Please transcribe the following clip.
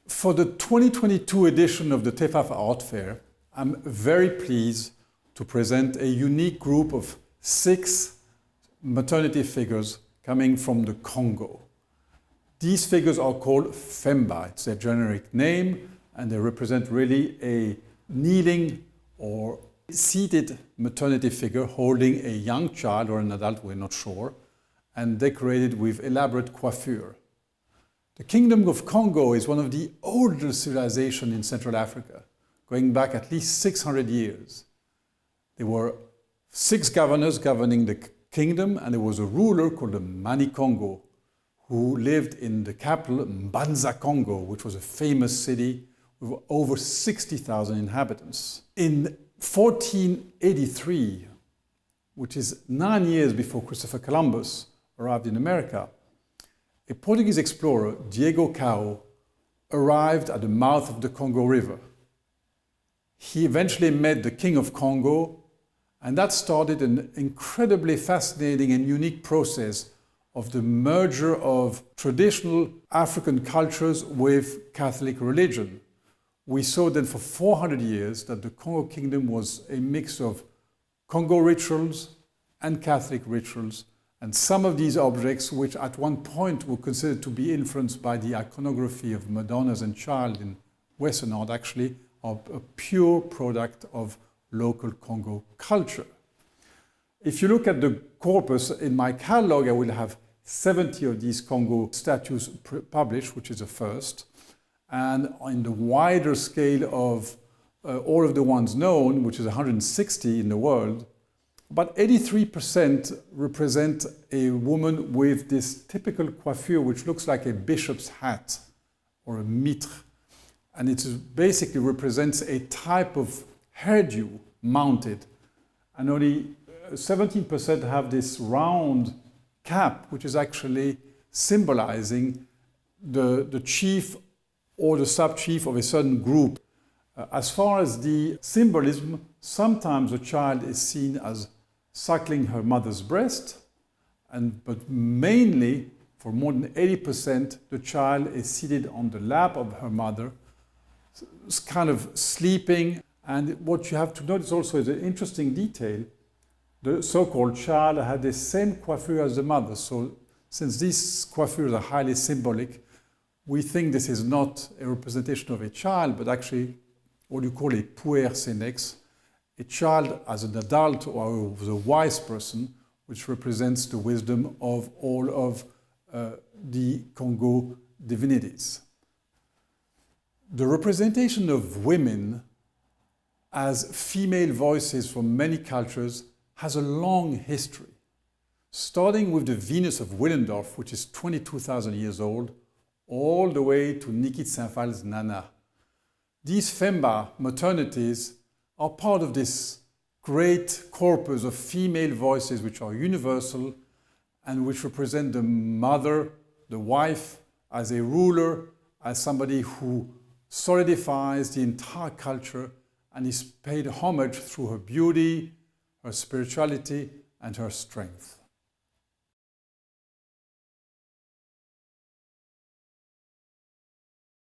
For the 2022 edition of the TEFAF Art Fair, I'm very pleased to present a unique group of 6 maternity figures coming from the Congo. These figures are called Phemba. It's their generic name, and they represent really a kneeling or seated maternity figure holding a young child or an adult, we're not sure, and decorated with elaborate coiffure. The Kingdom of Congo is one of the oldest civilizations in Central Africa, going back at least 600 years. There were 6 governors governing the kingdom, and there was a ruler called the Mani Kongo, who lived in the capital, Mbanza Kongo, which was a famous city with over 60,000 inhabitants. In 1483, which is 9 years before Christopher Columbus arrived in America, a Portuguese explorer, Diego Cao, arrived at the mouth of the Congo River. He eventually met the King of Congo, and that started an incredibly fascinating and unique process of the merger of traditional African cultures with Catholic religion. We saw then for 400 years that the Congo Kingdom was a mix of Congo rituals and Catholic rituals, and some of these objects, which at one point were considered to be influenced by the iconography of Madonnas and Child in Western art, actually are a pure product of local Congo culture. If you look at the corpus in my catalog, I will have 70 of these Congo statues published, which is a first. And in the wider scale of all of the ones known, which is 160 in the world, about 83% represent a woman with this typical coiffure, which looks like a bishop's hat or a mitre. And it basically represents a type of hairdo mounted. And only 17% have this round cap, which is actually symbolizing the chief or the sub-chief of a certain group. As far as the symbolism, sometimes a child is seen as suckling her mother's breast, but mainly, for more than 80%, the child is seated on the lap of her mother, kind of sleeping. And what you have to notice also is an interesting detail. The so-called child had the same coiffure as the mother. So since these coiffures are highly symbolic, we think this is not a representation of a child, but actually what you call a puer senex, a child as an adult or as a wise person, which represents the wisdom of all of the Congo divinities. The representation of women as female voices from many cultures has a long history, starting with the Venus of Willendorf, which is 22,000 years old, all the way to Nikit Saint-Phal's Nana. These Phemba maternities are part of this great corpus of female voices which are universal and which represent the mother, the wife, as a ruler, as somebody who solidifies the entire culture and is paid homage through her beauty, her spirituality, and her strength.